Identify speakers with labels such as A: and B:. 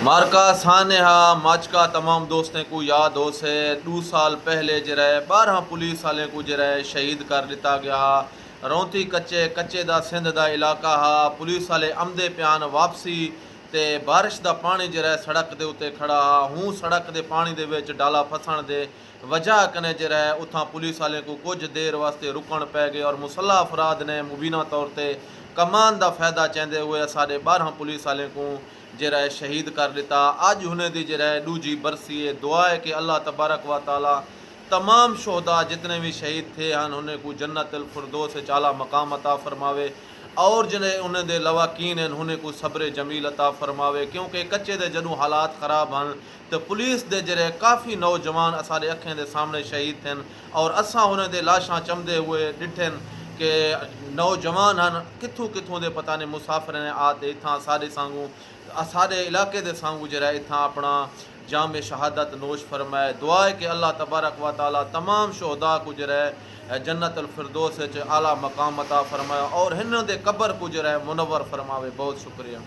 A: मार्का सानेहा माचका तमाम दोस्तें को याद हो से 2 साल पहले जरा 12 पुलिस वाले को जरा शहीद कर दिता गया। रौंती कच्चे कच्चे दा सिंध दा इलाका हा। पुलिस वाले आमदे प्यान वापसी ते बारिश दा पानी जरा सड़क दे उत्ते खड़ा हा। हूँ सड़क दे पानी दे विच डाला फसण दे वजह कने जरा उथा पुलिस वाले को कुछ देर वास्ते रुकण पै गए और मुसल्ह अफराद ने मुबीना तौर पर कमान का फायदा चाहते हुए साढ़े 12 पुलिस वाले को जरा शहीद कर दिता। अज उन्हें दी जरा दूजी बरसी है। दुआ है कि अल्लाह तबारक व ताला तमाम शोहदा जितने भी शहीद थे हैं उन्हें को जन्नतुल फिरदौस आला मकाम अता फरमावे और जिन्हें उन्हें दे लवाकीन हैं उन्हें को सब्र जमील अता फरमावे। क्योंकि कच्चे दे जदों हालात ख़राब हैं तो पुलिस दे जरे काफ़ी नौजवान असारे अखें दे सामने शहीद थे और असा उन्हें दे लाशां चमदे हुए डिठन कि नौजवान हैं कितों कितों दे पता नहीं मुसाफिर ने आते इतना सारे सांगू सारे इलाके दे सांगू जरा इतना अपना जाम शहादत नोश फरमाए। दुआ है कि अल्लाह तबारक व ताला तमाम शोहदा को जरा जन्नतुल फिरदौस आला मकाम अता फरमाए और हिन दे कब्र को जरा मुनव्वर फरमावे। बहुत शुक्रिया।